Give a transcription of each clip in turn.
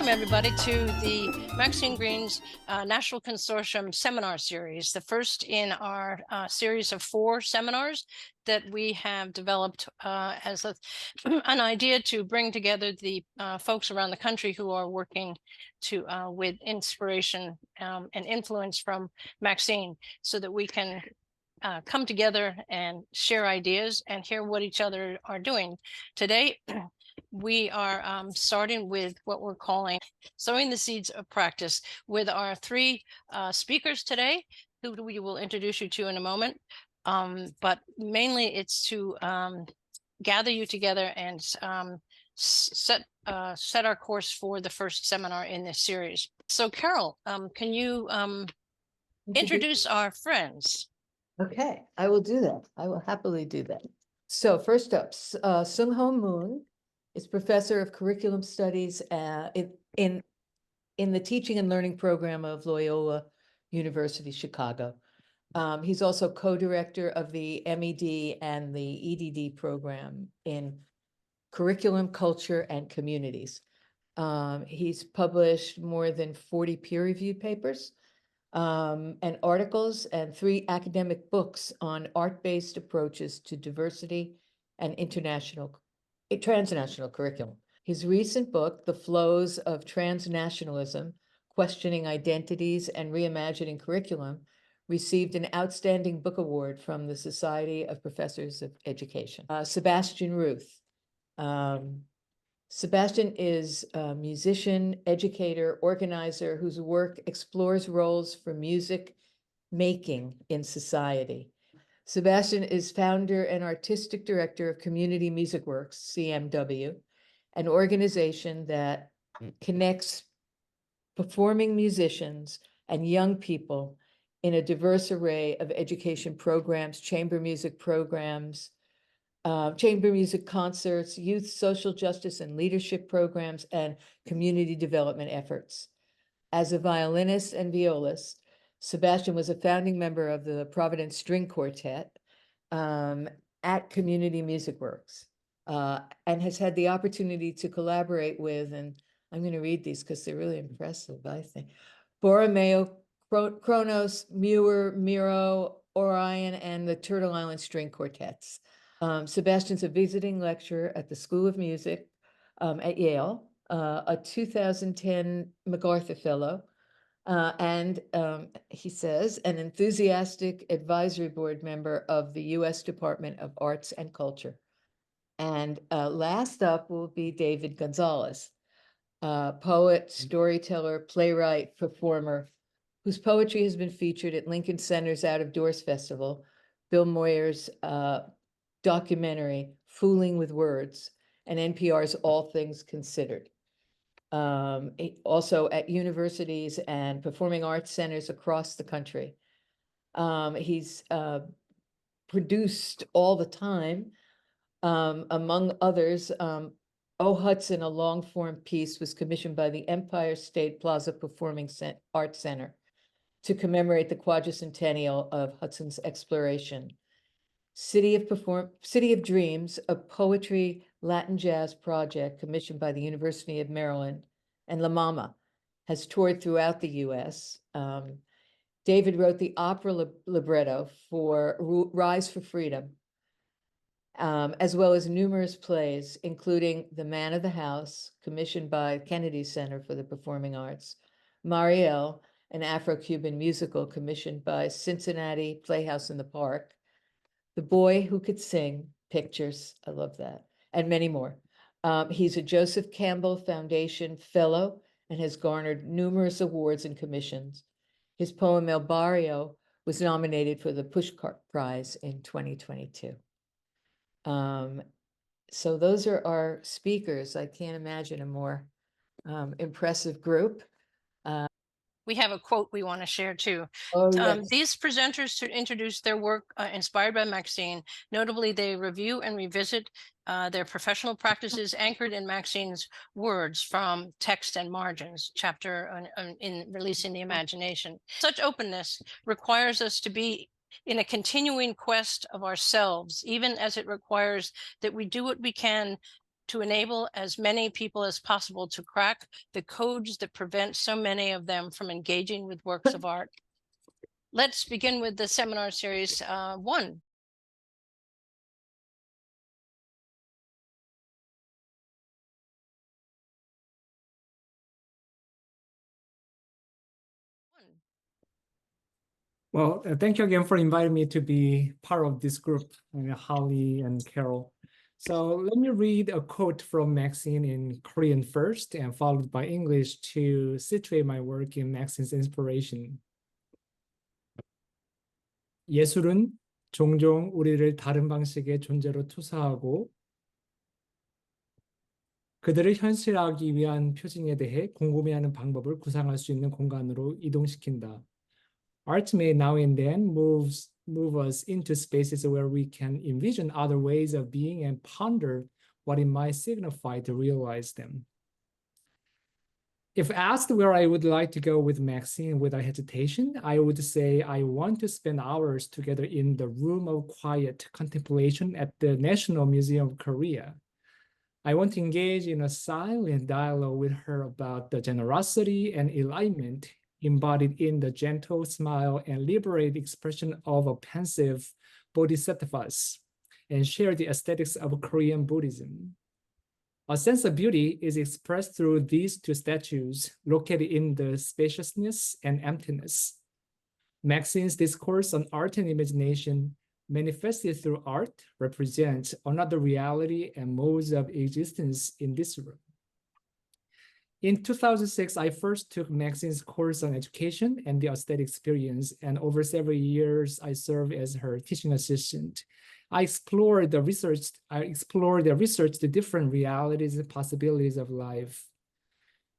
Welcome, everybody, to the Maxine Greene's National Consortium seminar series, the first in our series of 4 seminars that we have developed as an idea to bring together the folks around the country who are working to with inspiration and influence from Maxine, so that we can come together and share ideas and hear what each other are doing. Today, we are starting with what we're calling Sowing the Seeds of Practice with our 3 speakers today, who we will introduce you to in a moment. But mainly it's to gather you together and set our course for the first seminar in this series. So Carole, can you introduce our friends? Okay, I will do that. I will happily do that. So first up, Seungho Moon is professor of curriculum studies in the teaching and learning program of Loyola University, Chicago. He's also co-director of the MED and the EDD program in curriculum, culture, and communities. He's published more than 40 peer-reviewed papers and articles and 3 academic books on art-based approaches to diversity and transnational curriculum. His recent book, The Flows of Transnationalism, Questioning Identities and Reimagining Curriculum, received an Outstanding Book Award from the Society of Professors of Education. Sebastian Ruth. Sebastian is a musician, educator, organizer whose work explores roles for music making in society. Sebastian is founder and artistic director of Community Music Works, CMW, an organization that connects performing musicians and young people in a diverse array of education programs, chamber music programs, chamber music concerts, youth social justice and leadership programs, and community development efforts. As a violinist and violist, Sebastian was a founding member of the Providence String Quartet at Community Music Works, and has had the opportunity to collaborate with, and I'm going to read these because they're really impressive, I think, Borromeo, Kronos, Muir, Miro, Orion, and the Turtle Island String Quartets. Sebastian's a visiting lecturer at the School of Music at Yale, a 2010 MacArthur Fellow, and he says, an enthusiastic advisory board member of the U.S. Department of Arts and Culture. And last up will be David Gonzalez, poet, storyteller, playwright, performer, whose poetry has been featured at Lincoln Center's Out of Doors Festival, Bill Moyer's documentary, Fooling with Words, and NPR's All Things Considered. Also at universities and performing arts centers across the country. He's produced all the time, among others, Oh Hudson, a long-form piece, was commissioned by the Empire State Plaza Performing Arts Center to commemorate the quadricentennial of Hudson's exploration. City of Dreams, a poetry Latin jazz project commissioned by the University of Maryland, and La Mama has toured throughout the US. David wrote the opera libretto for Rise for Freedom, as well as numerous plays, including The Man of the House, commissioned by Kennedy Center for the Performing Arts, Marielle, an Afro-Cuban musical commissioned by Cincinnati Playhouse in the Park, The Boy Who Could Sing, Pictures, I love that, and many more. He's a Joseph Campbell Foundation Fellow and has garnered numerous awards and commissions. His poem El Barrio was nominated for the Pushcart Prize in 2022. So those are our speakers. I can't imagine a more impressive group. We have a quote we want to share too. Oh, yes. These presenters to introduce their work inspired by Maxine. Notably, they review and revisit their professional practices anchored in Maxine's words from Text and Margins, chapter in Releasing the Imagination. Such openness requires us to be in a continuing quest of ourselves, even as it requires that we do what we can to enable as many people as possible to crack the codes that prevent so many of them from engaging with works of art. Let's begin with the seminar series 1. Well, thank you again for inviting me to be part of this group, Holly and Carole. So let me read a quote from Maxine in Korean first and followed by English to situate my work in Maxine's inspiration. 예술은 종종 우리를 다른 방식의 존재로 투사하고 그들을 현실화하기 위한 표징에 대해 궁금해하는 방법을 구상할 수 있는 공간으로 이동시킨다. Art may now and then move us into spaces where we can envision other ways of being and ponder what it might signify to realize them. If asked where I would like to go with Maxine without hesitation, I would say I want to spend hours together in the room of quiet contemplation at the National Museum of Korea. I want to engage in a silent dialogue with her about the generosity and enlightenment embodied in the gentle smile and liberated expression of a pensive bodhisattvas, and share the aesthetics of Korean Buddhism. A sense of beauty is expressed through these two statues located in the spaciousness and emptiness. Maxine's discourse on art and imagination, manifested through art, represents another reality and modes of existence in this room. In 2006, I first took Maxine's course on education and the aesthetic experience, and over several years, I served as her teaching assistant. I explored the research, the different realities and possibilities of life.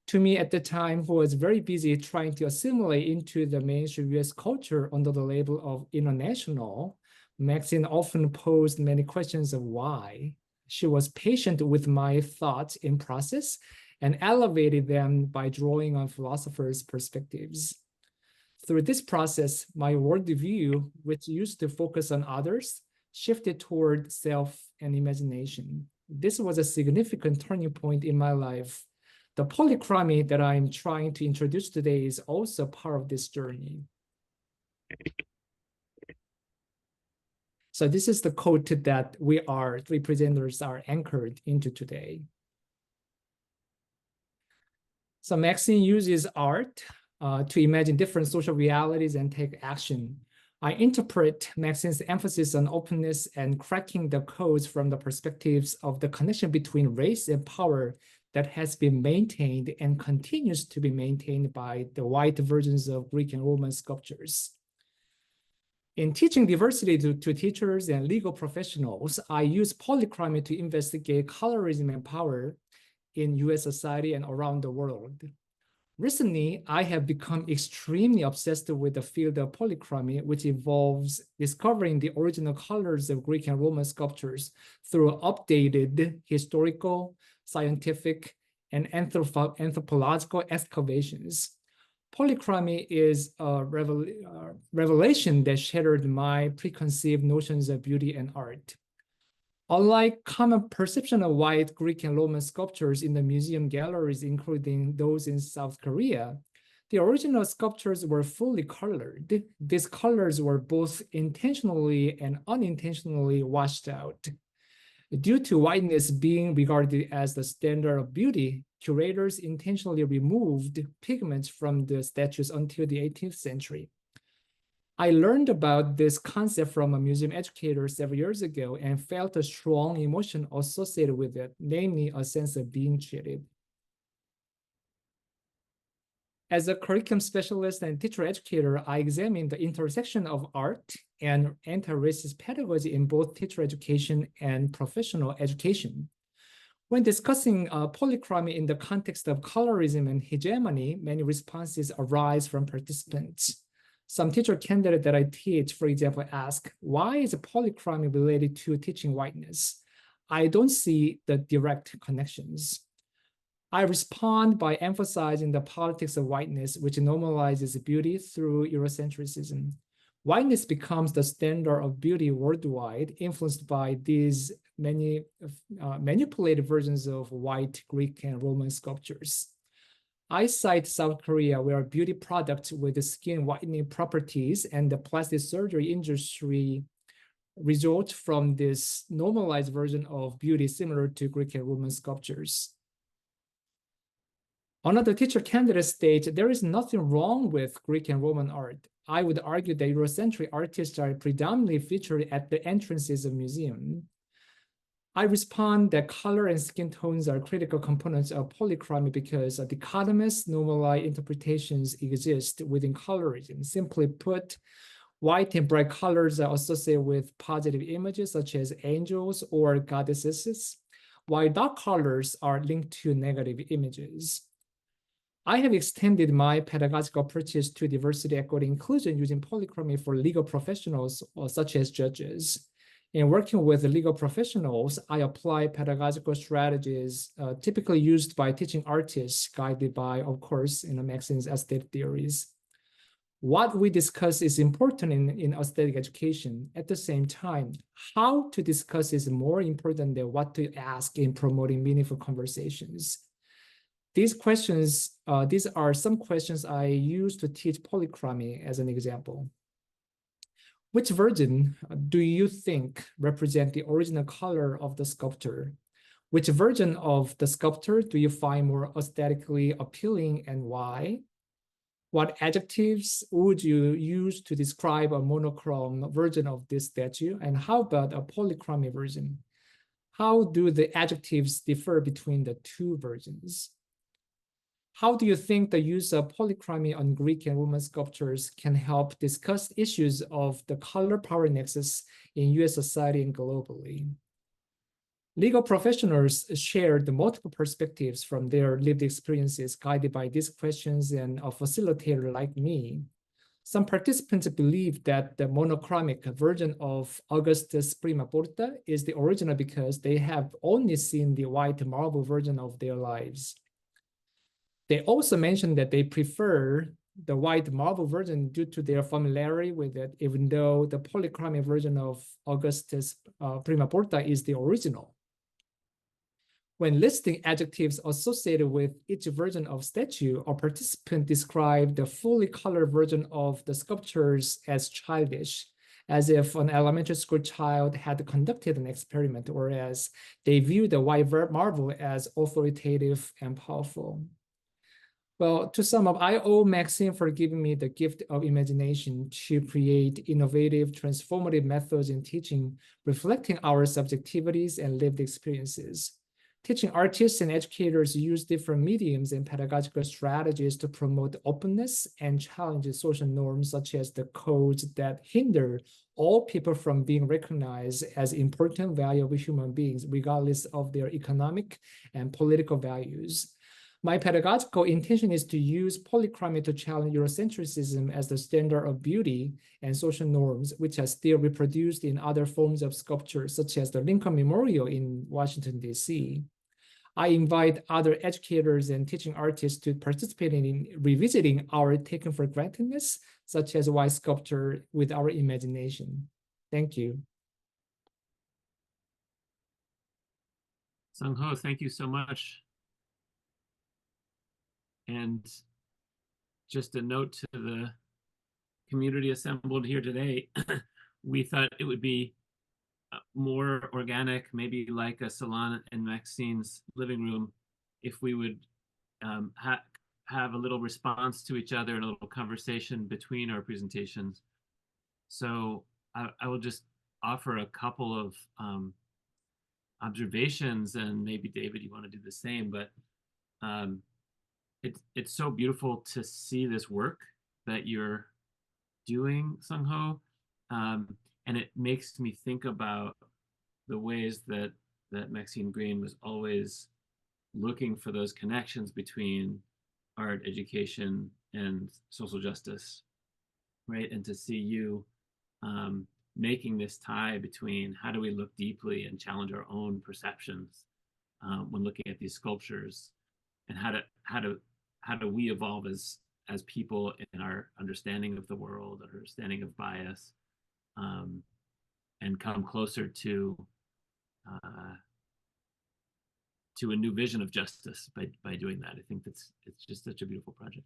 To me, at the time, who was very busy trying to assimilate into the mainstream US culture under the label of international, Maxine often posed many questions of why. She was patient with my thoughts in process and elevated them by drawing on philosophers' perspectives. Through this process, my worldview, which used to focus on others, shifted toward self and imagination. This was a significant turning point in my life. The polychromy that I'm trying to introduce today is also part of this journey. So this is the quote that we three presenters are anchored into today. So Maxine uses art to imagine different social realities and take action. I interpret Maxine's emphasis on openness and cracking the codes from the perspectives of the connection between race and power that has been maintained and continues to be maintained by the white versions of Greek and Roman sculptures. In teaching diversity to teachers and legal professionals, I use polychromy to investigate colorism and power in US society and around the world. Recently, I have become extremely obsessed with the field of polychromy, which involves discovering the original colors of Greek and Roman sculptures through updated historical, scientific, and anthropological excavations. Polychromy is a revelation that shattered my preconceived notions of beauty and art. Unlike common perception of white Greek and Roman sculptures in the museum galleries, including those in South Korea, the original sculptures were fully colored. These colors were both intentionally and unintentionally washed out. Due to whiteness being regarded as the standard of beauty, curators intentionally removed pigments from the statues until the 18th century. I learned about this concept from a museum educator several years ago and felt a strong emotion associated with it, namely a sense of being cheated. As a curriculum specialist and teacher educator, I examine the intersection of art and anti-racist pedagogy in both teacher education and professional education. When discussing polychromy in the context of colorism and hegemony, many responses arise from participants. Some teacher candidates that I teach, for example, ask, why is polychromy related to teaching whiteness? I don't see the direct connections. I respond by emphasizing the politics of whiteness, which normalizes beauty through Eurocentrism. Whiteness becomes the standard of beauty worldwide, influenced by these many manipulated versions of white Greek and Roman sculptures. I cite South Korea, where beauty products with skin whitening properties and the plastic surgery industry result from this normalized version of beauty similar to Greek and Roman sculptures. Another teacher candidate states there is nothing wrong with Greek and Roman art. I would argue that Eurocentric artists are predominantly featured at the entrances of museums. I respond that color and skin tones are critical components of polychromy because dichotomous normalized interpretations exist within colorism. Simply put, white and bright colors are associated with positive images such as angels or goddesses, while dark colors are linked to negative images. I have extended my pedagogical approaches to diversity, equity, inclusion using polychromy for legal professionals such as judges. In working with legal professionals, I apply pedagogical strategies typically used by teaching artists, guided by, of course, Maxine's aesthetic theories. What we discuss is important in aesthetic education. At the same time, how to discuss is more important than what to ask in promoting meaningful conversations. These are some questions I use to teach polychromy as an example. Which version do you think represent the original color of the sculptor? Which version of the sculptor do you find more aesthetically appealing and why? What adjectives would you use to describe a monochrome version of this statue? And how about a polychromy version? How do the adjectives differ between the two versions? How do you think the use of polychromy on Greek and Roman sculptures can help discuss issues of the color power nexus in US society and globally? Legal professionals shared multiple perspectives from their lived experiences guided by these questions, and a facilitator like me. Some participants believe that the monochromic version of Augustus Prima Porta is the original because they have only seen the white marble version of their lives. They also mentioned that they prefer the white marble version due to their familiarity with it, even though the polychromic version of Augustus Prima Porta is the original. When listing adjectives associated with each version of statue, a participant described the fully colored version of the sculptures as childish, as if an elementary school child had conducted an experiment, whereas they viewed the white marble as authoritative and powerful. Well, to sum up, I owe Maxine for giving me the gift of imagination to create innovative, transformative methods in teaching, reflecting our subjectivities and lived experiences. Teaching artists and educators use different mediums and pedagogical strategies to promote openness and challenge social norms, such as the codes that hinder all people from being recognized as important, valuable human beings, regardless of their economic and political values. My pedagogical intention is to use polychromy to challenge Eurocentrism as the standard of beauty and social norms, which are still reproduced in other forms of sculpture, such as the Lincoln Memorial in Washington, D.C. I invite other educators and teaching artists to participate in revisiting our taken for grantedness, such as white sculpture, with our imagination. Thank you. Seungho, thank you so much. And just a note to the community assembled here today, we thought it would be more organic, maybe like a salon in Maxine's living room, if we would have a little response to each other and a little conversation between our presentations. So I will just offer a couple of observations, and maybe David, you want to do the same, but it's so beautiful to see this work that you're doing, Seungho, and it makes me think about the ways that Maxine Greene was always looking for those connections between art, education, and social justice, right? And to see you making this tie between how do we look deeply and challenge our own perceptions when looking at these sculptures, and how do we evolve as as people in our understanding of the world, our understanding of bias, and come closer to a new vision of justice by doing that. I think it's just such a beautiful project.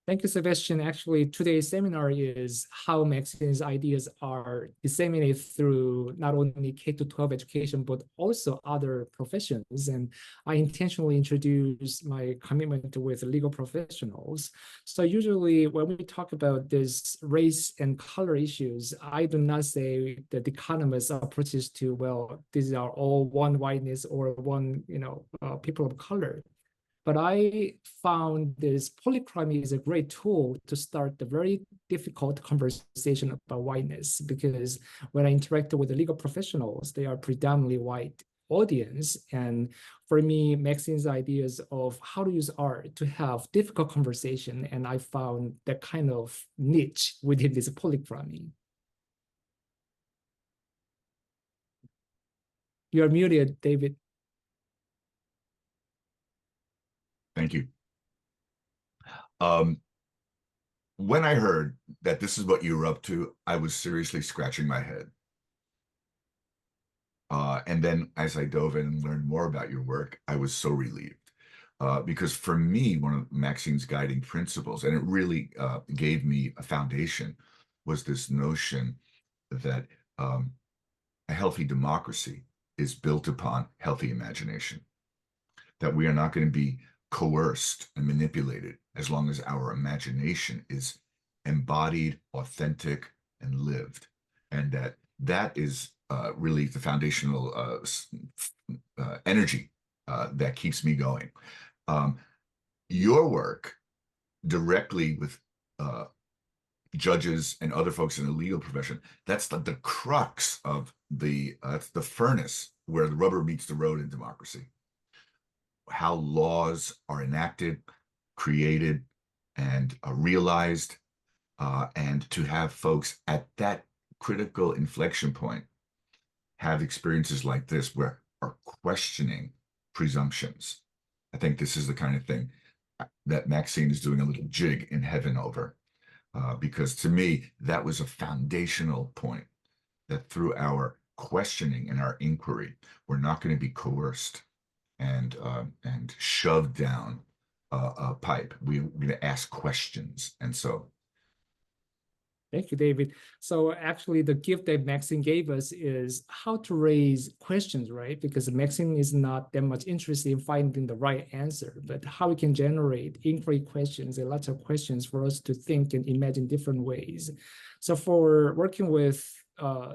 Thank you, Sebastian. Actually, today's seminar is how Maxine's ideas are disseminated through not only K-12 education, but also other professions. And I intentionally introduce my commitment with legal professionals. So usually when we talk about this race and color issues, I do not say that the economist approaches to, well, these are all one whiteness or one, people of color. But I found this polychromy is a great tool to start the very difficult conversation about whiteness, because when I interacted with the legal professionals, they are predominantly white audience. And for me, Maxine's ideas of how to use art to have difficult conversation, and I found that kind of niche within this polychromy. You're muted, David. Thank you. When I heard that this is what you were up to, I was seriously scratching my head. And then as I dove in and learned more about your work, I was so relieved. Because for me, one of Maxine's guiding principles, and it really gave me a foundation, was this notion that a healthy democracy is built upon healthy imagination, that we are not going to be coerced and manipulated as long as our imagination is embodied, authentic, and lived. And that is really the foundational energy that keeps me going. Your work directly with judges and other folks in the legal profession, that's the crux of the furnace where the rubber meets the road in democracy. How laws are enacted, created, and realized, and to have folks at that critical inflection point have experiences like this where are questioning presumptions. I think this is the kind of thing that Maxine is doing a little jig in heaven over, because to me, that was a foundational point, that through our questioning and our inquiry, we're not going to be coerced and shoved down a pipe. We're going to ask questions. And so thank you, David. So actually the gift that Maxine gave us is how to raise questions, right? Because Maxine is not that much interested in finding the right answer, but how we can generate inquiry questions and lots of questions for us to think and imagine different ways. So for working with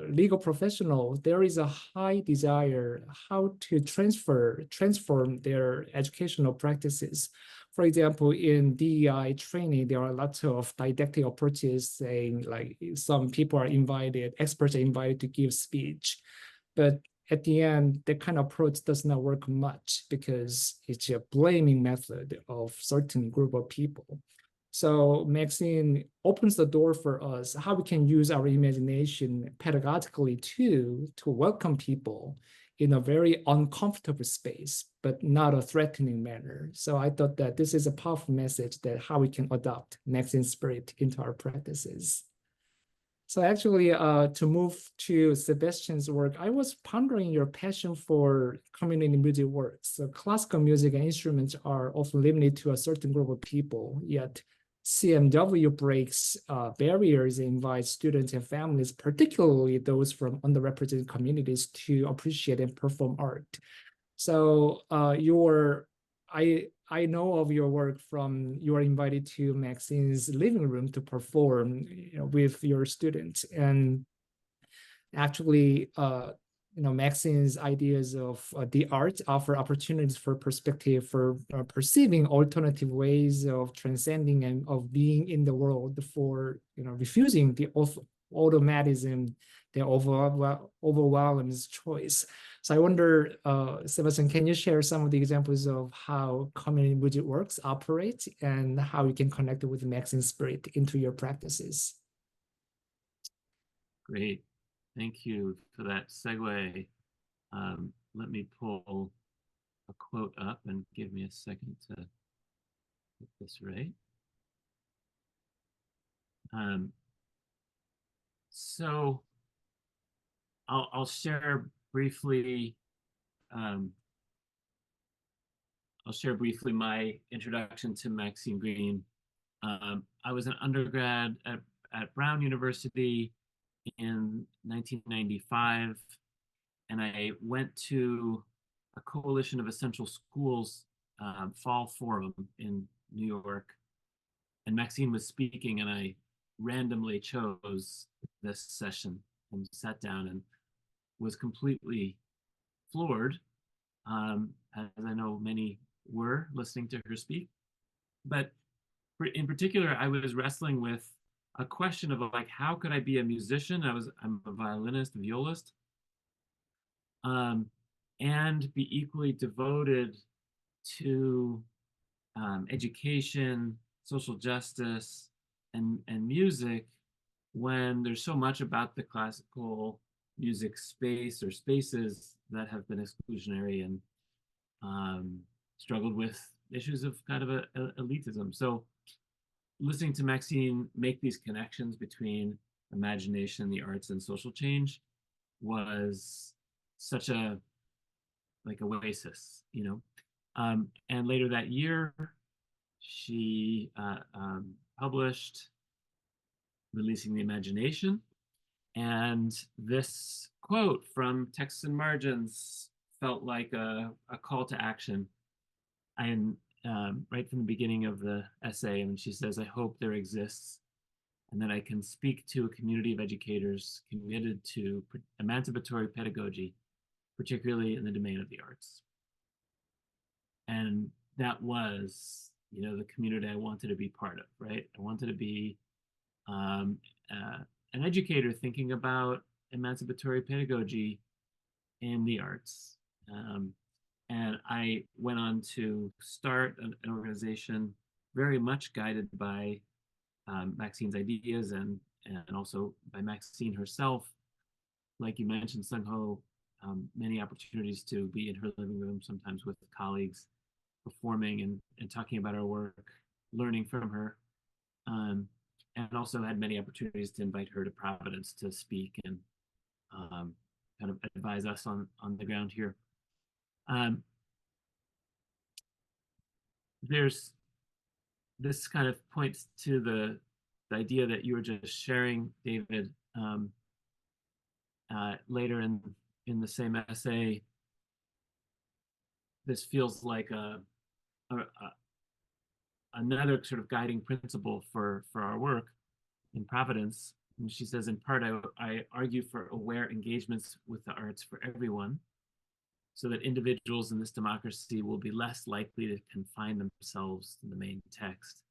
legal professionals, there is a high desire how to transform their educational practices. For example, in DEI training, there are lots of didactic approaches saying like some people are invited, experts are invited to give speech. But at the end, that kind of approach does not work much because it's a blaming method of certain group of people. So Maxine opens the door for us how we can use our imagination pedagogically to welcome people in a very uncomfortable space, but not a threatening manner. So I thought that this is a powerful message that how we can adopt Maxine's spirit into our practices. So actually, to move to Sebastian's work, I was pondering your passion for community music works. So classical music and instruments are often limited to a certain group of people, yet CMW breaks barriers and invites students and families, particularly those from underrepresented communities, to appreciate and perform art. So I know of your work from you are invited to Maxine's living room to perform, with your students, and actually, Maxine's ideas of the arts offer opportunities for perspective, for perceiving alternative ways of transcending and of being in the world, for refusing the automatism that overwhelms choice. So I wonder, Sebastian, can you share some of the examples of how community music works operate and how you can connect it with Maxine's spirit into your practices? Great. Thank you for that segue. Let me pull a quote up and give me a second to get this right. So I'll share briefly. I'll share briefly my introduction to Maxine Greene. I was an undergrad at Brown University in 1995, and I went to a coalition of essential schools fall forum in New York, and Maxine was speaking, and I randomly chose this session and sat down and was completely floored, as I know many were listening to her speak. But in particular, I was wrestling with a question of like, how could I be a musician? I'm a violinist, a violist, and be equally devoted to education, social justice, and music, when there's so much about the classical music space or spaces that have been exclusionary and struggled with issues of kind of a elitism. So listening to Maxine make these connections between imagination, the arts, and social change was such a like oasis, you know. And later that year, she published Releasing the Imagination. And this quote from Texts and Margins felt like a call to action. And right from the beginning of the essay, and she says, "I hope there exists and that I can speak to a community of educators committed to emancipatory pedagogy, particularly in the domain of the arts." And that was, you know, the community I wanted to be part of, right? I wanted to be an educator thinking about emancipatory pedagogy in the arts. And I went on to start an organization very much guided by Maxine's ideas and also by Maxine herself. Like you mentioned, Seungho, many opportunities to be in her living room, sometimes with colleagues, performing and talking about our work, learning from her, and also had many opportunities to invite her to Providence to speak and kind of advise us on the ground here. There's this kind of points to the idea that you were just sharing, David, later in the same essay. This feels like another sort of guiding principle for our work in Providence. And she says, in part, I argue for aware engagements with the arts for everyone, so that individuals in this democracy will be less likely to confine themselves to the main text,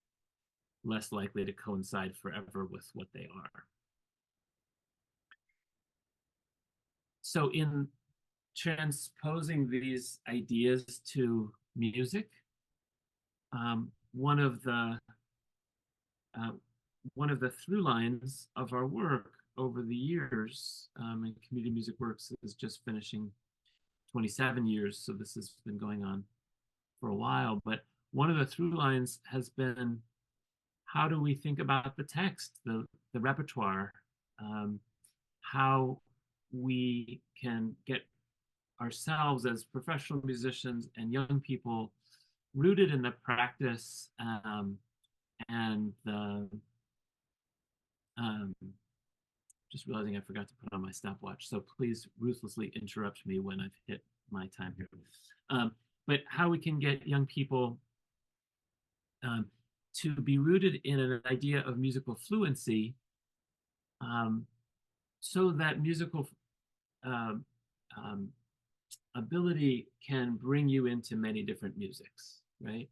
less likely to coincide forever with what they are. So in transposing these ideas to music, one of the through lines of our work over the years, and Community Music Works is just finishing 27 years, so this has been going on for a while, but one of the through lines has been, how do we think about the text, the repertoire, how we can get ourselves as professional musicians and young people rooted in the practice and the just realizing I forgot to put on my stopwatch, so please ruthlessly interrupt me when I've hit my time here. But how we can get young people to be rooted in an idea of musical fluency, so that musical ability can bring you into many different musics, right?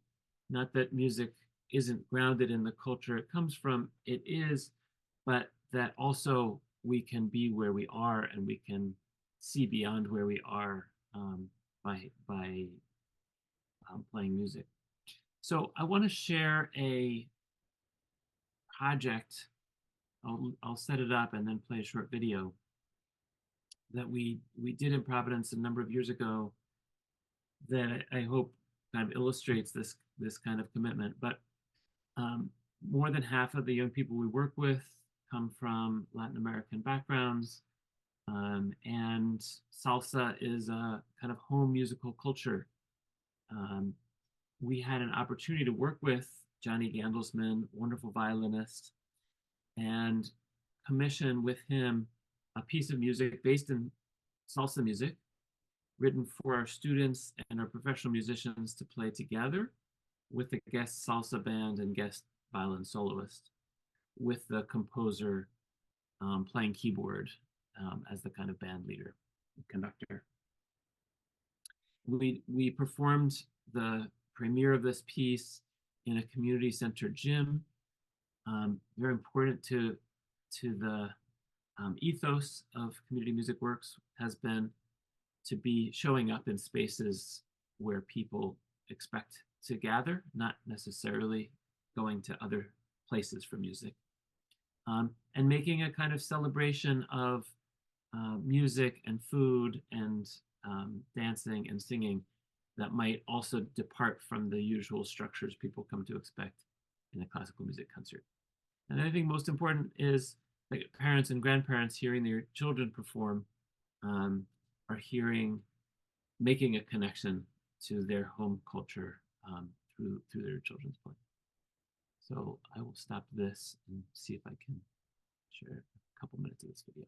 Not that music isn't grounded in the culture it comes from, it is, but that also we can be where we are and we can see beyond where we are by playing music. So I want to share a project. I'll set it up and then play a short video that we did in Providence a number of years ago that I hope kind of illustrates this kind of commitment. But More than half of the young people we work with come from Latin American backgrounds, and salsa is a kind of home musical culture. We had an opportunity to work with Johnny Gandelsman, wonderful violinist, and commission with him a piece of music based in salsa music, written for our students and our professional musicians to play together with the guest salsa band and guest violin soloist, with the composer playing keyboard as the kind of band leader, conductor. We performed the premiere of this piece in a community center gym. Very important to the ethos of Community Music Works has been to be showing up in spaces where people expect to gather, not necessarily going to other places for music, and making a kind of celebration of music and food and dancing and singing that might also depart from the usual structures people come to expect in a classical music concert. And I think most important is that parents and grandparents hearing their children perform are making a connection to their home culture through their children's play. So I will stop this and see if I can share a couple minutes of this video.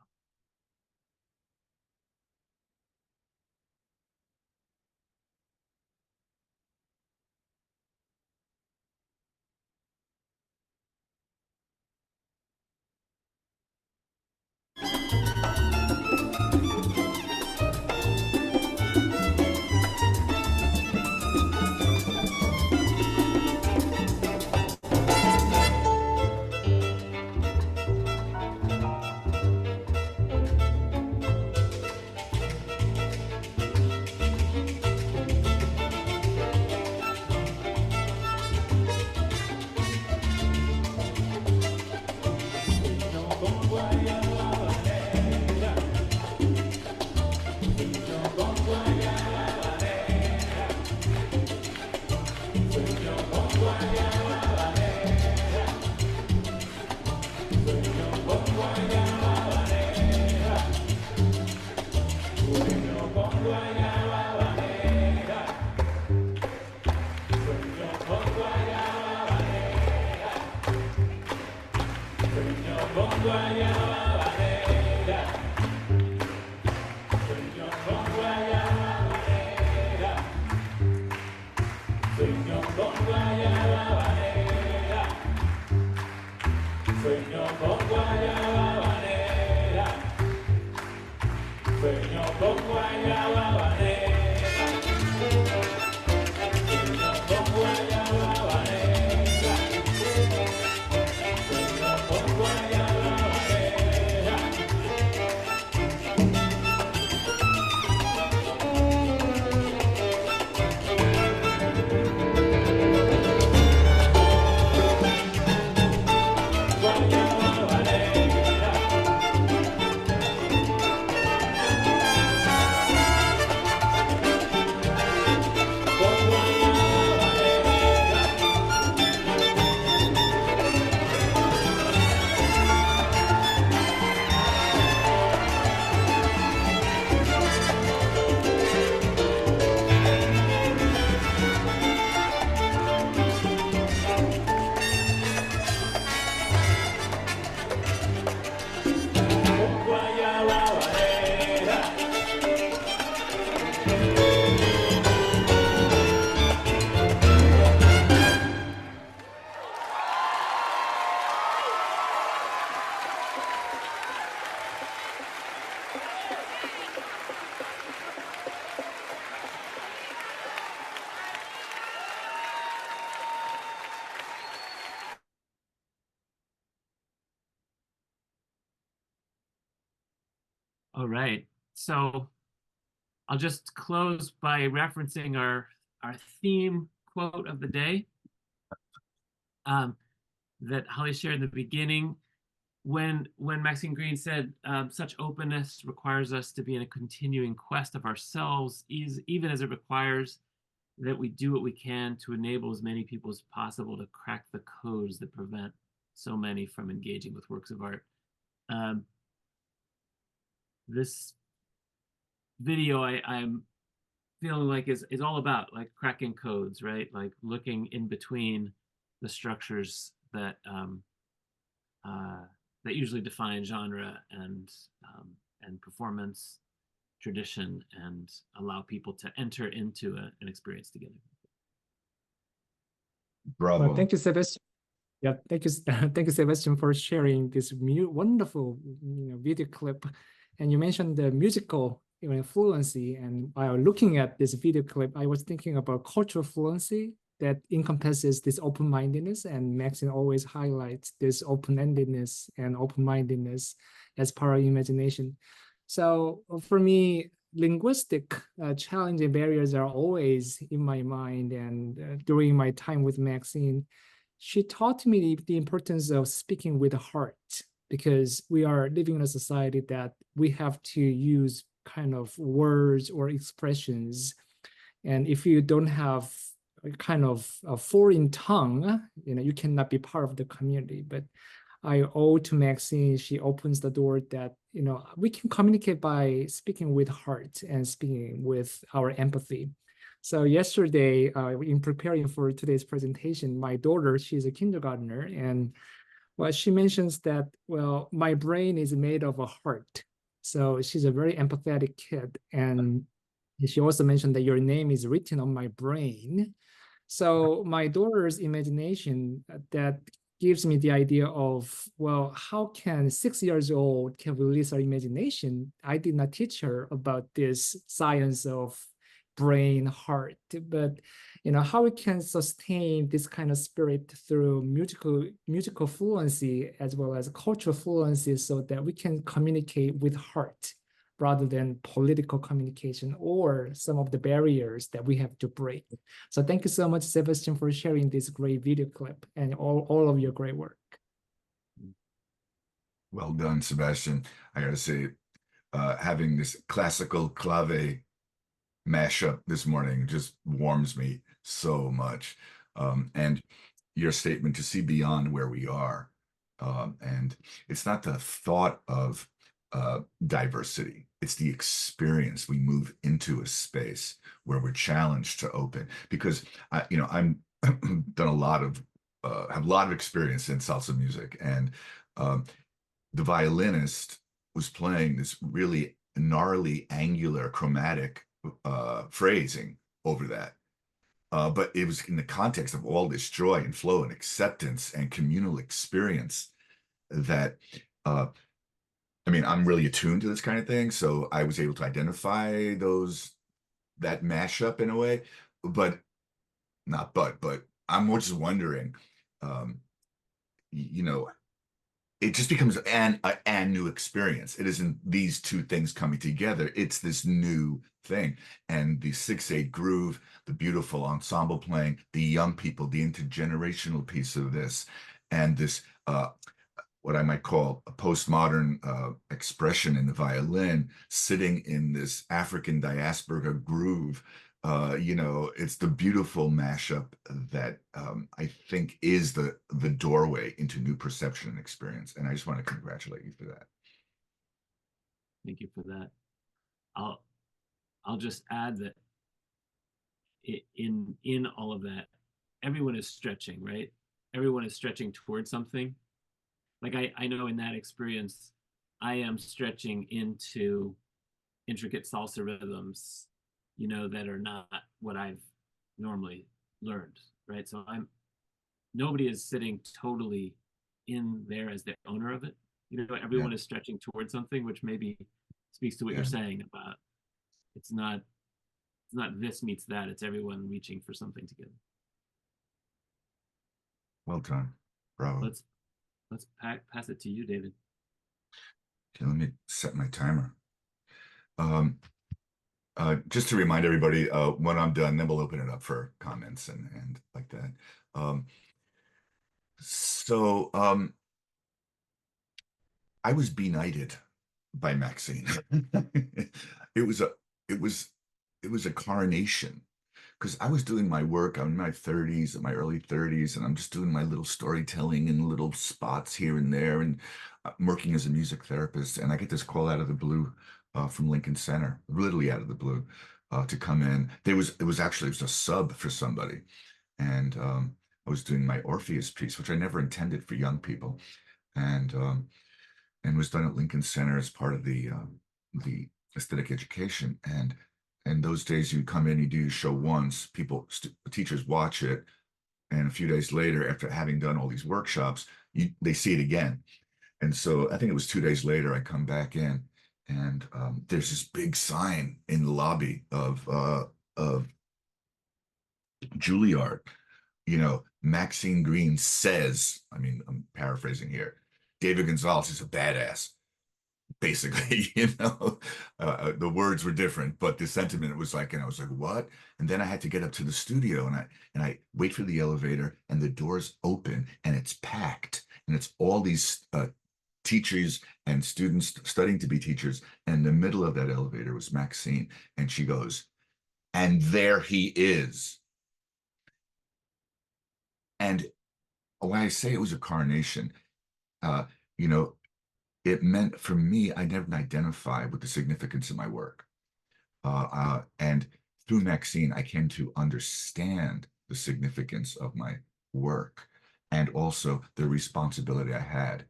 All right, so I'll just close by referencing our theme quote of the day that Holly shared in the beginning. When Maxine Greene said, such openness requires us to be in a continuing quest of ourselves, even as it requires that we do what we can to enable as many people as possible to crack the codes that prevent so many from engaging with works of art. This video I'm feeling like is all about like cracking codes, right? Like looking in between the structures that that usually define genre and performance tradition, and allow people to enter into an experience together. Bravo. Well, thank you, Sebastian. Yeah, thank you, thank you, Sebastian, for sharing this wonderful, video clip. And you mentioned the musical fluency, and while looking at this video clip, I was thinking about cultural fluency that encompasses this open-mindedness, and Maxine always highlights this open-endedness and open-mindedness as part of imagination. So for me, linguistic challenging barriers are always in my mind, and during my time with Maxine, she taught me the importance of speaking with the heart, because we are living in a society that we have to use kind of words or expressions. And if you don't have a kind of a foreign tongue, you cannot be part of the community. But I owe to Maxine, she opens the door that, we can communicate by speaking with heart and speaking with our empathy. So yesterday, in preparing for today's presentation, my daughter, she's a kindergartner, and she mentions that, well, my brain is made of a heart. So she's a very empathetic kid. And she also mentioned that your name is written on my brain. So my daughter's imagination that gives me the idea of, well, how can 6 years old can release her imagination? I did not teach her about this science of brain, heart, but how we can sustain this kind of spirit through musical fluency as well as cultural fluency, so that we can communicate with heart rather than political communication or some of the barriers that we have to break. So thank you so much, Sebastian, for sharing this great video clip and all of your great work. Well done, Sebastian. I gotta say, having this classical clave mashup this morning just warms me so much. And your statement to see beyond where we are. And it's not the thought of diversity, it's the experience. We move into a space where we're challenged to open, because I'm done a lot of have a lot of experience in salsa music, and the violinist was playing this really gnarly, angular, chromatic phrasing over that. But it was in the context of all this joy and flow and acceptance and communal experience that, I'm really attuned to this kind of thing. So I was able to identify that mashup in a way, but I'm just wondering, it just becomes a new experience. It isn't these two things coming together. It's this new thing. And the 6/8 groove, the beautiful ensemble playing, the young people, the intergenerational piece of this, and this, what I might call a postmodern expression in the violin, sitting in this African diaspora groove. It's the beautiful mashup that I think is the doorway into new perception and experience. And I just want to congratulate you for that. Thank you for that. I'll just add that in all of that, everyone is stretching, right? Everyone is stretching towards something. Like I know in that experience, I am stretching into intricate salsa rhythms, that are not what I've normally learned, right? So nobody is sitting totally in there as the owner of it. Everyone is stretching towards something, which maybe speaks to what you're saying about it's not this meets that, it's everyone reaching for something together. Well done. Bravo. Let's pass it to you, David. Okay, let me set my timer. Just to remind everybody, when I'm done, then we'll open it up for comments and like that. I was benighted by Maxine. It was a coronation because I was doing my work. I'm in my 30s, in my early 30s, and I'm just doing my little storytelling in little spots here and there, and working as a music therapist. And I get this call out of the blue from Lincoln Center, literally out of the blue, to come in. It was a sub for somebody, and I was doing my Orpheus piece, which I never intended for young people, and was done at Lincoln Center as part of the aesthetic education. And in those days, you come in, you do your show once, teachers watch it, and a few days later, after having done all these workshops, they see it again. And so I think it was 2 days later, I come back in, and there's this big sign in the lobby of Juilliard, Maxine Greene says, I mean, I'm paraphrasing here, David Gonzalez is a badass. Basically, the words were different, but the sentiment was like, and I was like, what? And then I had to get up to the studio, and I wait for the elevator, and the doors open, and it's packed, and it's all these teachers and students studying to be teachers. And in the middle of that elevator was Maxine, and she goes, and there he is. And when I say it was a coronation, it meant for me, I never identified with the significance of my work. And through Maxine, I came to understand the significance of my work, and also the responsibility I had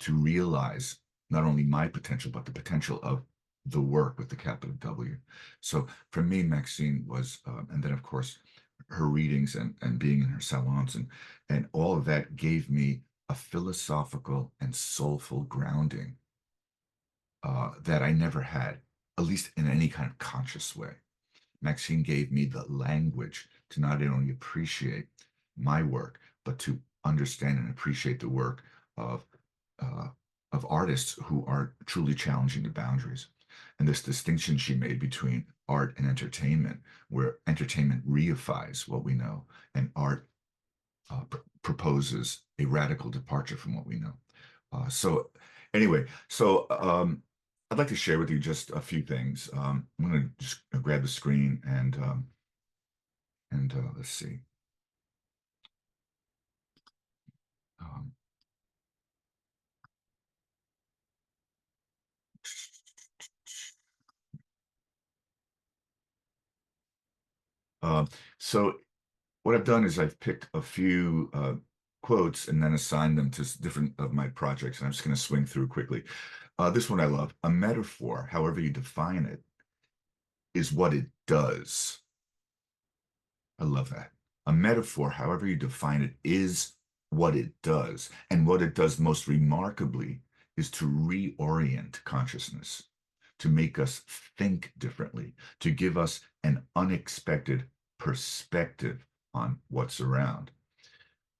to realize not only my potential, but the potential of the work with the capital W. So for me, Maxine was, and then of course, her readings and being in her salons and all of that gave me a philosophical and soulful grounding that I never had, at least in any kind of conscious way. Maxine gave me the language to not only appreciate my work, but to understand and appreciate the work of artists who are truly challenging the boundaries. And this distinction she made between art and entertainment, where entertainment reifies what we know, and art proposes a radical departure from what we know. So anyway, I'd like to share with you just a few things. I'm going to just grab the screen and let's see. So what I've done is I've picked a few quotes and then assigned them to different of my projects. And I'm just going to swing through quickly. This one I love. A metaphor, however you define it, is what it does. I love that. A metaphor, however you define it, is what it does. And what it does most remarkably is to reorient consciousness, to make us think differerly, to give us an unexpected perspective on what's around.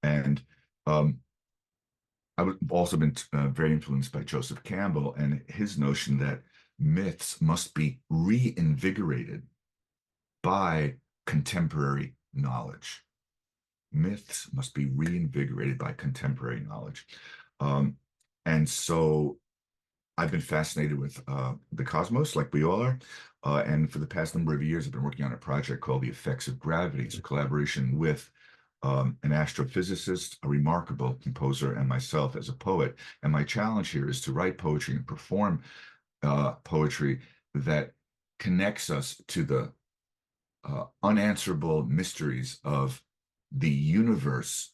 And I've also been very influenced by Joseph Campbell and his notion that myths must be reinvigorated by contemporary knowledge. Myths must be reinvigorated by contemporary knowledge. And so I've been fascinated with the cosmos, like we all are. And for the past number of years, I've been working on a project called The Effects of Gravity. It's a collaboration with an astrophysicist, a remarkable composer, and myself as a poet. And my challenge here is to write poetry and perform poetry that connects us to the unanswerable mysteries of the universe,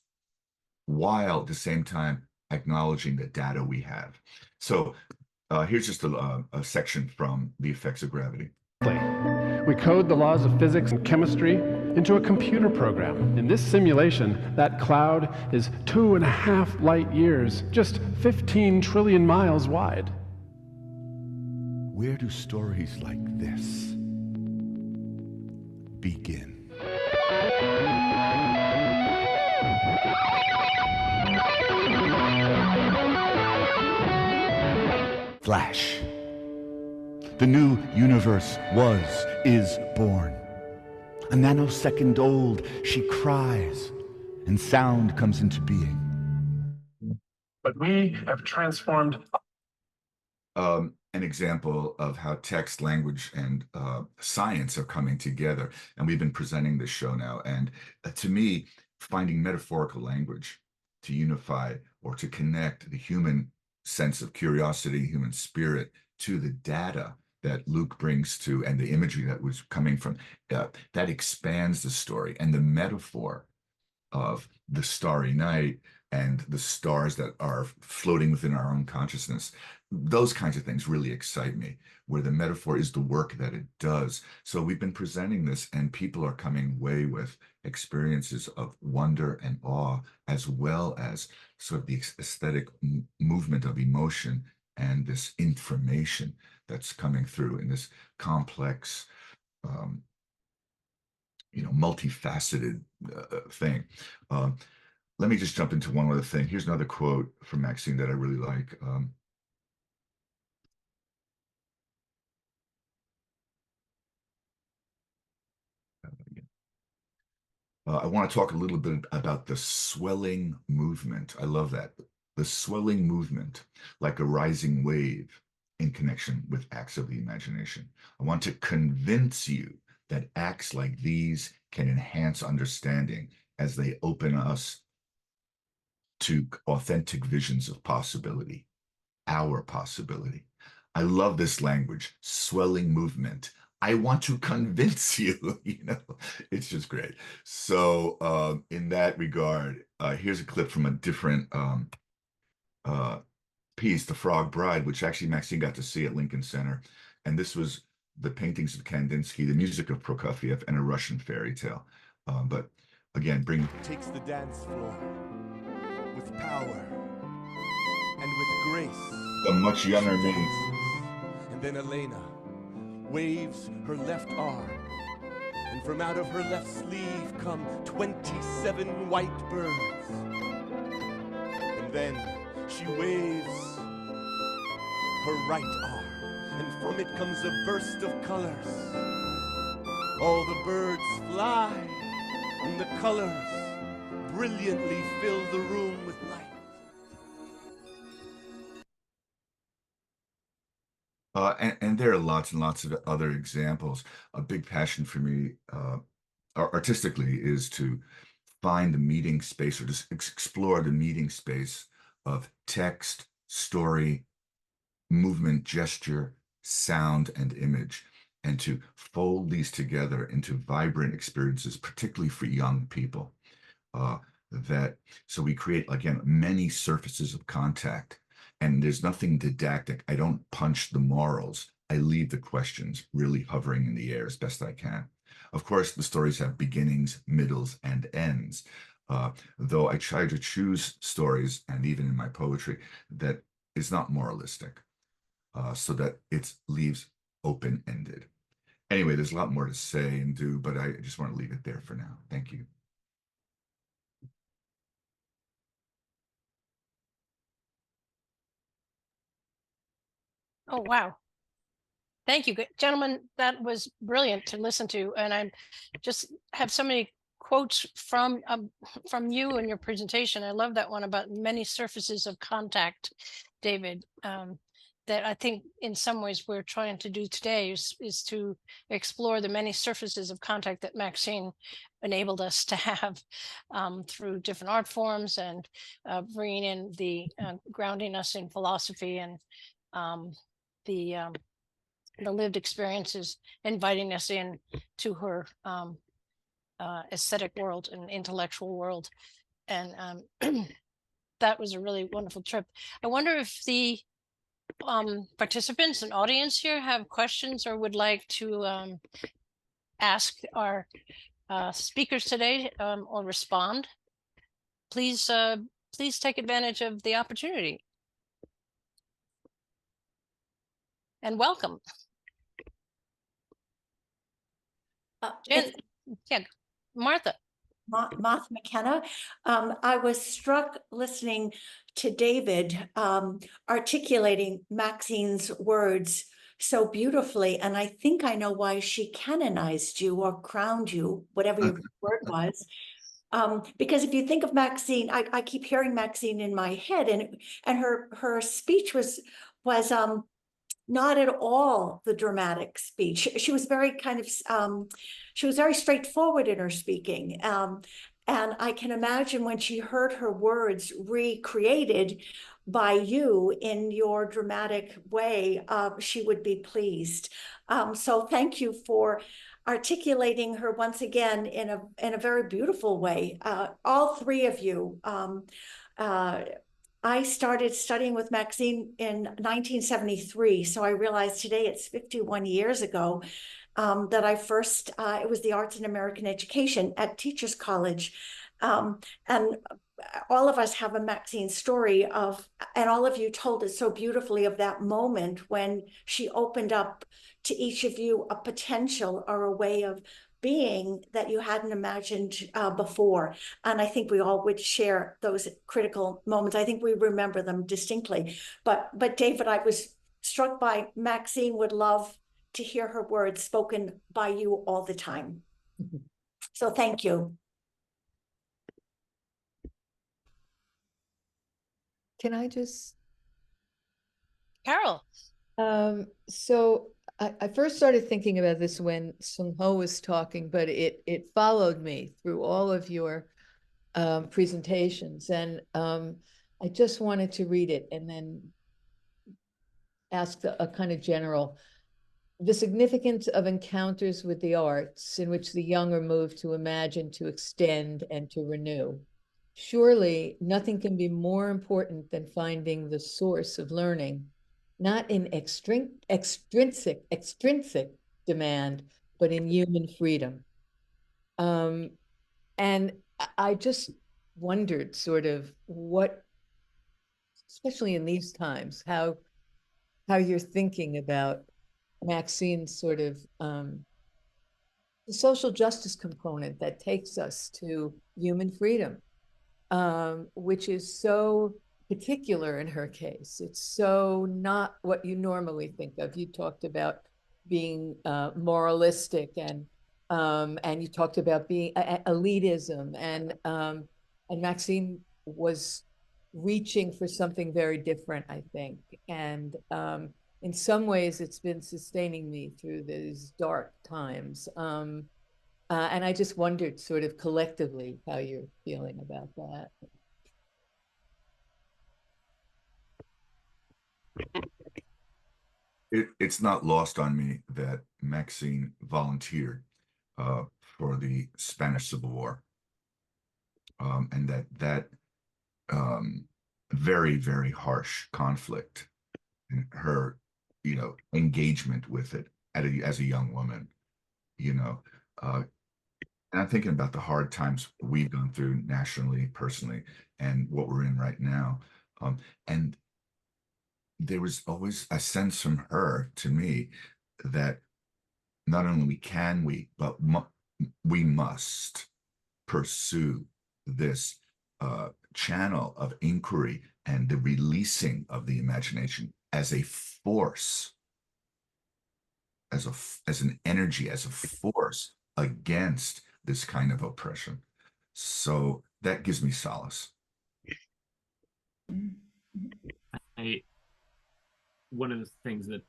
while at the same time acknowledging the data we have. So here's just a section from The Effects of Gravity. We code the laws of physics and chemistry into a computer program. In this simulation, that cloud is 2.5 light years, just 15 trillion miles wide. Where do stories like this begin? Flash. The new universe is born. A nanosecond old, she cries, and sound comes into being. But we have transformed an example of how text, language, and science are coming together. And we've been presenting this show now. And to me, finding metaphorical language to unify or to connect the human sense of curiosity, human spirit to the data that Luke brings to, and the imagery that was coming from, that expands the story. And the metaphor of the starry night and the stars that are floating within our own consciousness, those kinds of things really excite me, where the metaphor is the work that it does. So we've been presenting this, and people are coming away with experiences of wonder and awe, as well as sort of the aesthetic movement of emotion and this information that's coming through in this complex, multifaceted thing. Let me just jump into one other thing. Here's another quote from Maxine that I really like. I want to talk a little bit about the swelling movement. I love that. The swelling movement, like a rising wave in connection with acts of the imagination. I want to convince you that acts like these can enhance understanding as they open us to authentic visions of possibility, our possibility. I love this language, swelling movement. I want to convince you, it's just great. So in that regard, here's a clip from a different piece, The Frog Bride, which actually Maxine got to see at Lincoln Center. And this was the paintings of Kandinsky, the music of Prokofiev, and a Russian fairy tale. But again, takes the dance floor with power and with grace. A much younger me. And then Elena waves her left arm, and from out of her left sleeve come 27 white birds. And then she waves her right arm, and from it comes a burst of colors. All the birds fly, and the colors brilliantly fill the room with light. And there are lots and lots of other examples. A big passion for me artistically is to find the meeting space, or just explore the meeting space of text, story, movement, gesture, sound, and image, and to fold these together into vibrant experiences, particularly for young people. So we create, again, many surfaces of contact. And there's nothing didactic. I don't punch the morals. I leave the questions really hovering in the air as best I can. Of course, the stories have beginnings, middles, and ends. Though I try to choose stories, and even in my poetry, that is not moralistic, so that it leaves open-ended. Anyway, there's a lot more to say and do, but I just want to leave it there for now. Thank you. Oh, wow. Thank you, gentlemen. That was brilliant to listen to. And I just have so many quotes from you in your presentation. I love that one about many surfaces of contact, David, that I think in some ways we're trying to do today is to explore the many surfaces of contact that Maxine enabled us to have through different art forms, and bringing in the grounding us in philosophy, and the lived experiences, inviting us in to her aesthetic world and intellectual world. And that was a really wonderful trip. I wonder if the participants and audience here have questions or would like to ask our speakers today or respond. Please take advantage of the opportunity. And welcome. Jen, yeah, Martha. Martha McKenna. I was struck listening to David articulating Maxine's words so beautifully, and I think I know why she canonized you or crowned you, whatever your word was. Because if you think of Maxine, I keep hearing Maxine in my head, and her speech was not at all the dramatic speech. She was very kind of, she was very straightforward in her speaking. And I can imagine when she heard her words recreated by you in your dramatic way, she would be pleased. So thank you for articulating her once again in a very beautiful way. All three of you. I started studying with Maxine in 1973, so I realized today it's 51 years ago that I first, it was the Arts in American Education at Teachers College. And all of us have a Maxine story of, and all of you told it so beautifully, of that moment when she opened up to each of you a potential or a way of being that you hadn't imagined before. And I think we all would share those critical moments. I think we remember them distinctly. But David, I was struck by Maxine would love to hear her words spoken by you all the time. So thank you. Can I just? Carole. So I first started thinking about this when Seungho was talking, but it followed me through all of your presentations, and I just wanted to read it and then ask a kind of general. The significance of encounters with the arts in which the young are moved to imagine, to extend, and to renew. Surely nothing can be more important than finding the source of learning, not in extrinsic demand, but in human freedom. And I just wondered sort of what, especially in these times, how you're thinking about Maxine's sort of the social justice component that takes us to human freedom, which is so particular in her case. It's so not what you normally think of. You talked about being moralistic, and you talked about being elitism, and Maxine was reaching for something very different, I think. And in some ways, it's been sustaining me through these dark times. And I just wondered sort of collectively how you're feeling about that. It's not lost on me that Maxine volunteered for the Spanish Civil War, and that very, very harsh conflict and her, engagement with it as a young woman, and I'm thinking about the hard times we've gone through nationally, personally, and what we're in right now. And there was always a sense from her to me that not only can we, but we must pursue this channel of inquiry and the releasing of the imagination as a force, as an energy, as a force against this kind of oppression. So that gives me solace. One of the things that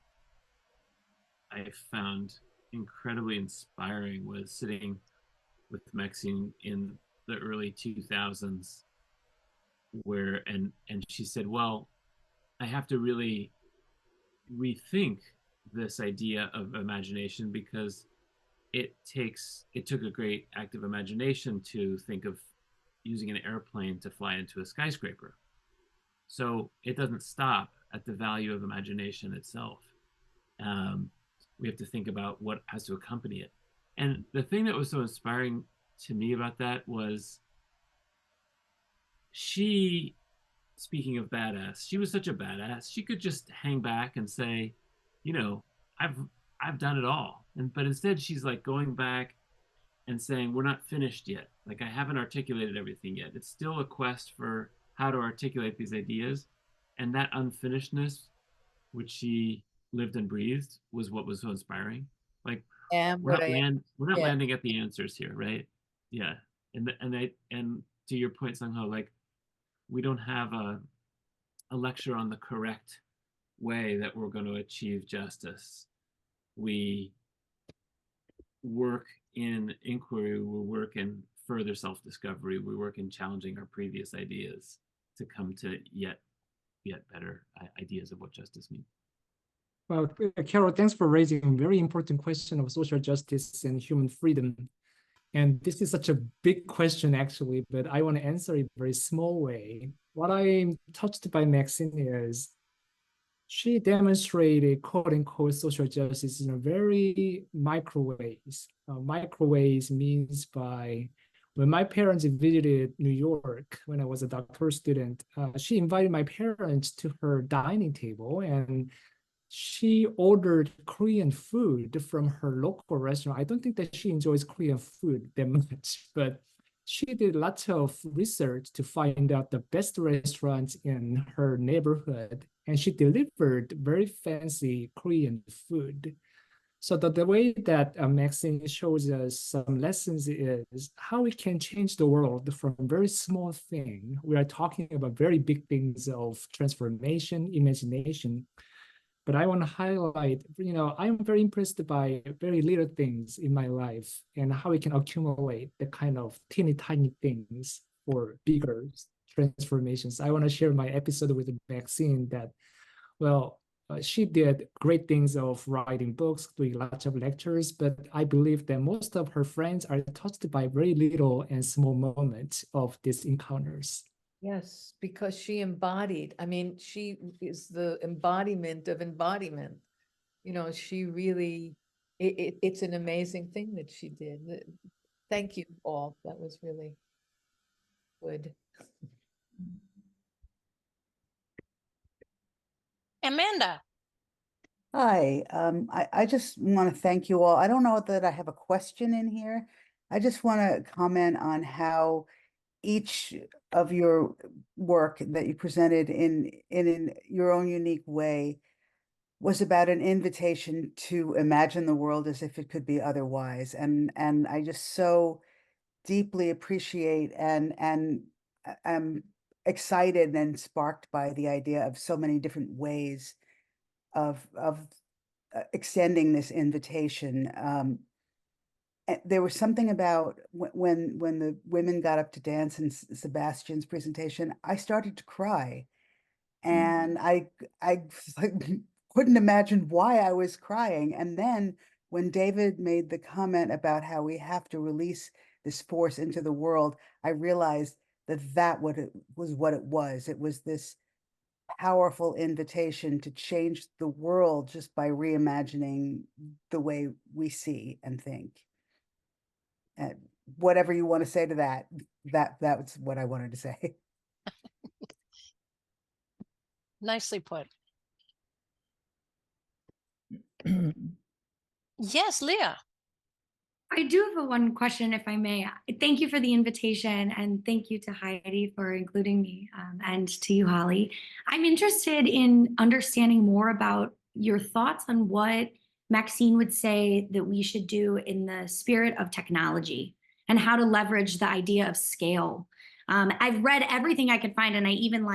I found incredibly inspiring was sitting with Maxine in the early 2000s, and she said, well, I have to really rethink this idea of imagination, because it took a great active imagination to think of using an airplane to fly into a skyscraper. So it doesn't stop at the value of imagination itself. We have to think about what has to accompany it. And the thing that was so inspiring to me about that was she, speaking of badass, she was such a badass. She could just hang back and say, I've done it all. But instead she's like going back and saying, we're not finished yet. Like, I haven't articulated everything yet. It's still a quest for how to articulate these ideas. And that unfinishedness, which she lived and breathed, was what was so inspiring. Like, we're not landing at the answers here, right? Yeah. And to your point, Seungho, like, we don't have a lecture on the correct way that we're going to achieve justice. We work in inquiry, we work in further self-discovery, we work in challenging our previous ideas to come to yet better ideas of what justice means. Well, Carole, thanks for raising a very important question of social justice and human freedom. And this is such a big question, actually, but I want to answer it in a very small way. What I'm touched by Maxine is she demonstrated quote unquote social justice in a very micro ways. Micro ways means by when my parents visited New York when I was a doctoral student, she invited my parents to her dining table and she ordered Korean food from her local restaurant. I don't think that she enjoys Korean food that much, but she did lots of research to find out the best restaurants in her neighborhood, and she delivered very fancy Korean food. So the way that Maxine shows us some lessons is how we can change the world from a very small thing. We are talking about very big things of transformation, imagination. But I want to highlight, I'm very impressed by very little things in my life and how we can accumulate the kind of teeny tiny things for bigger transformations. I want to share my episode with Maxine that, she did great things of writing books, doing lots of lectures, but I believe that most of her friends are touched by very little and small moments of these encounters. Yes, because she embodied, she is the embodiment of embodiment. She really, it's an amazing thing that she did. Thank you all. That was really good. Amanda. Hi, I just want to thank you all. I don't know that I have a question in here. I just want to comment on how each of your work that you presented in your own unique way was about an invitation to imagine the world as if it could be otherwise. And I just so deeply appreciate and I'm excited and sparked by the idea of so many different ways of extending this invitation. There was something about when the women got up to dance in Sebastian's presentation, I started to cry, and I couldn't imagine why I was crying. And then when David made the comment about how we have to release this force into the world, I realized that was what it was. It was this powerful invitation to change the world just by reimagining the way we see and think. And whatever you want to say to that was what I wanted to say. Nicely put. Yes, Leah. I do have one question, if I may. Thank you for the invitation, and thank you to Heidi for including me, and to you, Holly. I'm interested in understanding more about your thoughts on what Maxine would say that we should do in the spirit of technology and how to leverage the idea of scale. I've read everything I could find, and I even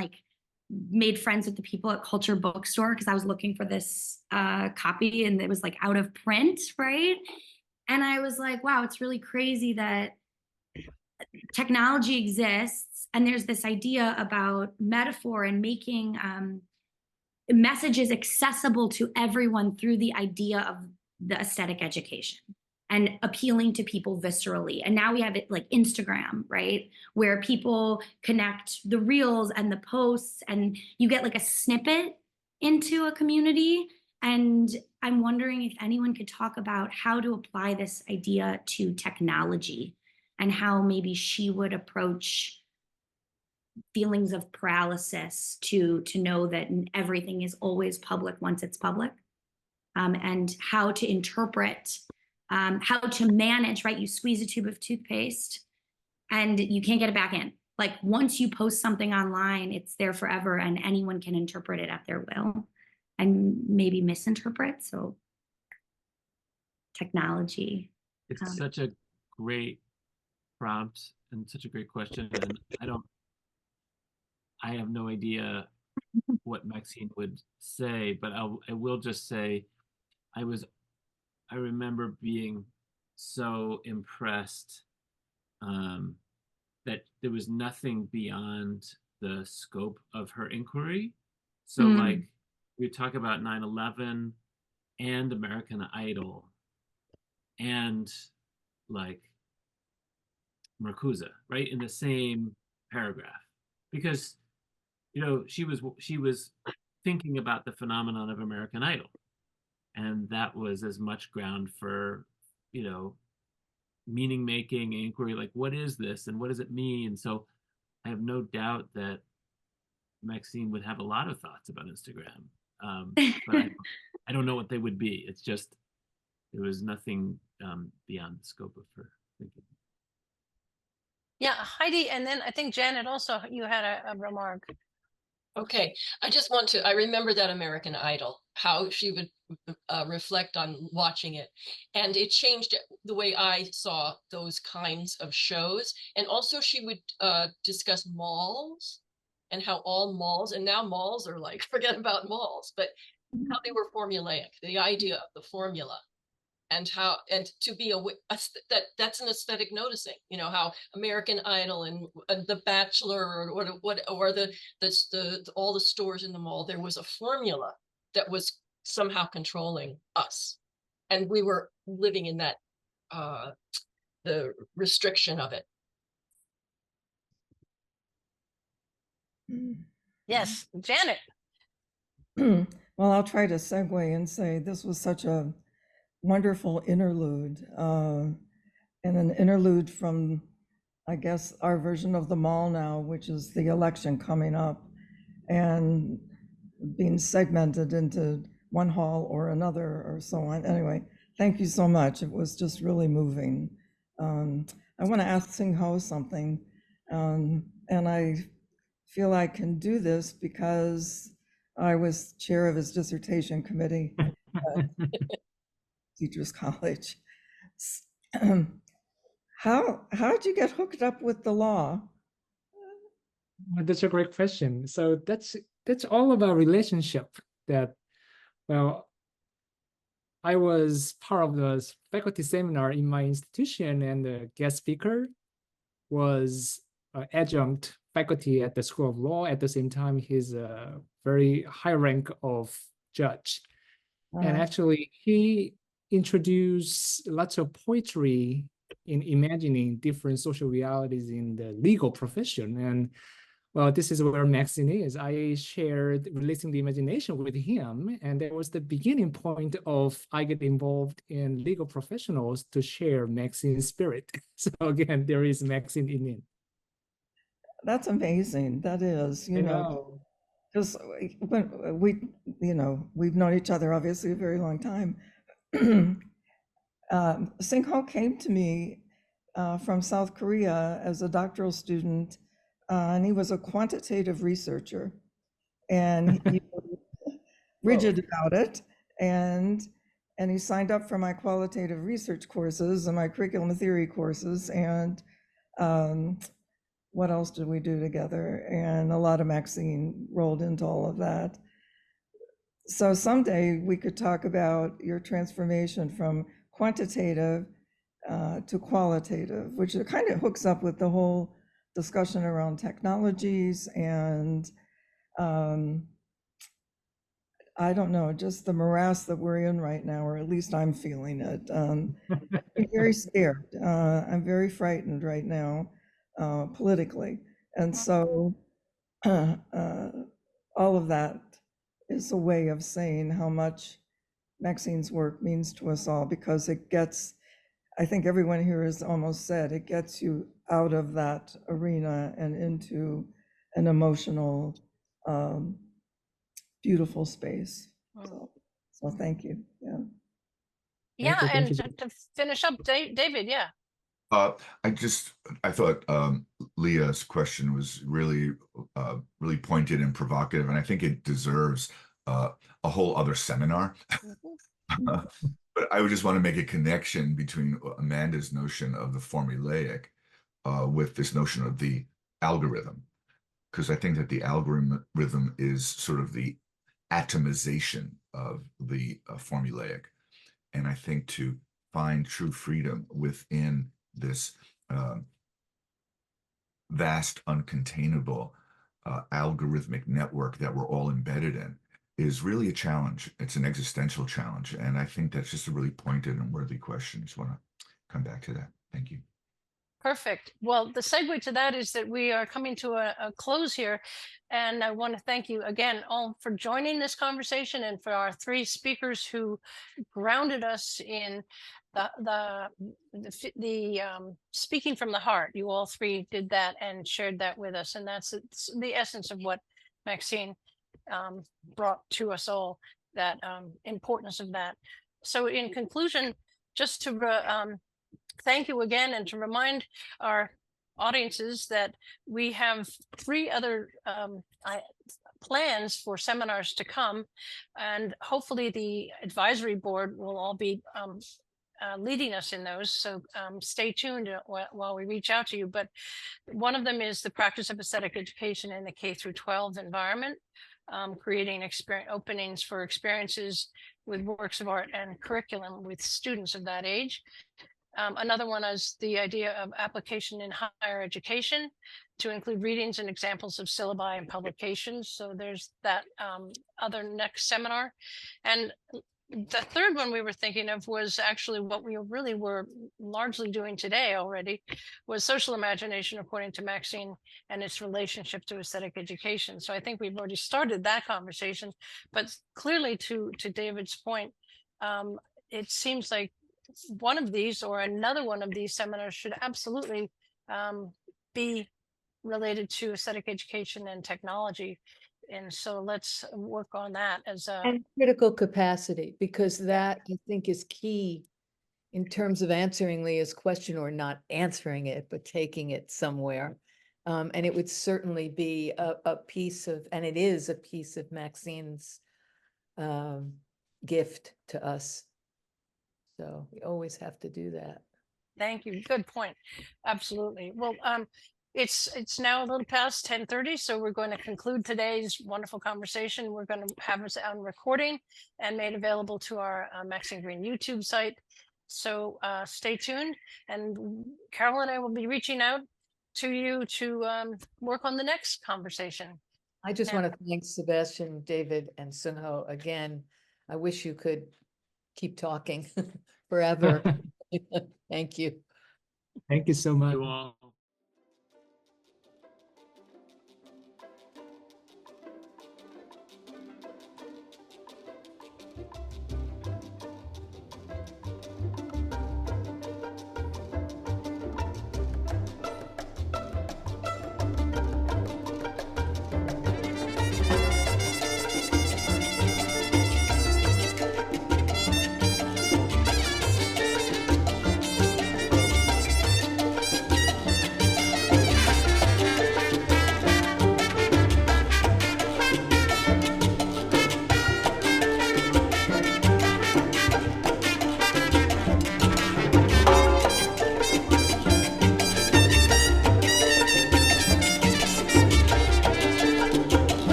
made friends with the people at Culture Bookstore because I was looking for this copy, and it was out of print, right? And I was like, wow, it's really crazy that technology exists. And there's this idea about metaphor and making messages accessible to everyone through the idea of the aesthetic education and appealing to people viscerally. And now we have it like Instagram, right? Where people connect the reels and the posts, and you get a snippet into a community. And I'm wondering if anyone could talk about how to apply this idea to technology and how maybe she would approach feelings of paralysis to know that everything is always public once it's public, and how to interpret, how to manage, right? You squeeze a tube of toothpaste and you can't get it back in. Once you post something online, it's there forever and anyone can interpret it at their will and maybe misinterpret. So technology. It's such a great prompt and such a great question. And I have no idea what Maxine would say, but I will just say, I remember being so impressed that there was nothing beyond the scope of her inquiry. So like we talk about 9/11 and American Idol and like Marcuse, right, in the same paragraph, because she was thinking about the phenomenon of American Idol, and that was as much ground for meaning making inquiry, like what is this and what does it mean. So I have no doubt that Maxine would have a lot of thoughts about Instagram, but I don't know what they would be. It's just there was nothing beyond the scope of her thinking. Yeah, Heidi, and then I think Janet also, you had a remark. Okay, I remember that American Idol, how she would reflect on watching it. And it changed the way I saw those kinds of shows. And also she would discuss malls and how all malls, and now malls are like, forget about malls, but how they were formulaic, the idea of the formula. And to be that's an aesthetic noticing, how American Idol and The Bachelor or the all the stores in the mall, there was a formula that was somehow controlling us, and we were living in that the restriction of it. Yes, Janet. Well, I'll try to segue and say this was such a wonderful interlude, and an interlude from, I guess, our version of the mall now, which is the election coming up, and being segmented into one hall or another or so on. Anyway, thank you so much. It was just really moving. I want to ask Seungho something, and I feel I can do this because I was chair of his dissertation committee at Teachers College. How'd you get hooked up with the law? That's a great question. So that's all about relationship. Well, I was part of the faculty seminar in my institution, and the guest speaker was adjunct faculty at the School of Law. At the same time, he's a very high rank of judge. And actually, he introduced lots of poetry in imagining different social realities in the legal profession. And well, this is where Maxine is. I shared Releasing the Imagination with him, and that was the beginning point of I get involved in legal professionals to share Maxine's spirit. So again, there is Maxine in it. That's amazing. That is, you know, because when we've known each other obviously a very long time. Seungho came to me from South Korea as a doctoral student, and he was a quantitative researcher, and he was rigid about it, and he signed up for my qualitative research courses and my curriculum theory courses, and what else did we do together? And a lot of Maxine rolled into all of that. So someday we could talk about your transformation from quantitative to qualitative, which kind of hooks up with the whole discussion around technologies and I don't know, just the morass that we're in right now, or at least I'm feeling it. I'm very scared. I'm very frightened right now, politically. And so all of that is a way of saying how much Maxine's work means to us all, because it gets, I think everyone here has almost said, it gets you out of that arena and into an emotional, beautiful space. So thank you. Yeah. Yeah, and to finish up, David, yeah. I thought Leah's question was really pointed and provocative, and I think it deserves a whole other seminar. But I would just want to make a connection between Amanda's notion of the formulaic with this notion of the algorithm. because I think that the algorithm is sort of the atomization of the formulaic. And I think to find true freedom within this vast, uncontainable algorithmic network that we're all embedded in is really a challenge. It's an existential challenge. And I think that's just a really pointed and worthy question. Just want to come back to that. Thank you. Perfect. Well, the segue to that is that we are coming to a close here. And I want to thank you again all for joining this conversation, and for our three speakers who grounded us in the speaking from the heart. You all three did that and shared that with us. And that's the essence of what Maxine brought to us all, that importance of that. So in conclusion, just to thank you again, and to remind our audiences that we have 3 other plans for seminars to come, and hopefully the advisory board will all be leading us in those. So stay tuned while we reach out to you. But one of them is the practice of aesthetic education in the K-12 environment, creating openings for experiences with works of art and curriculum with students of that age. Another one is the idea of application in higher education, to include readings and examples of syllabi and publications. So there's that other next seminar. And the third one we were thinking of was actually what we really were largely doing today already, was social imagination according to Maxine and its relationship to aesthetic education. So I think we've already started that conversation, but clearly to David's point, it seems like one of these or another one of these seminars should absolutely be related to aesthetic education and technology. And so let's work on that as a critical capacity, because that I think is key in terms of answering Leah's question, or not answering it, but taking it somewhere. And it would certainly be a piece of, and it is a piece of Maxine's gift to us. So we always have to do that. Thank you. Good point. Absolutely. Well, it's now a little past 10:30, so we're going to conclude today's wonderful conversation. We're going to have this on recording and made available to our Maxine Greene YouTube site. So stay tuned, and Carole and I will be reaching out to you to work on the next conversation. I just want to thank Sebastian, David, and Seungho again. I wish you could keep talking forever. Thank you. Thank you so much. You all.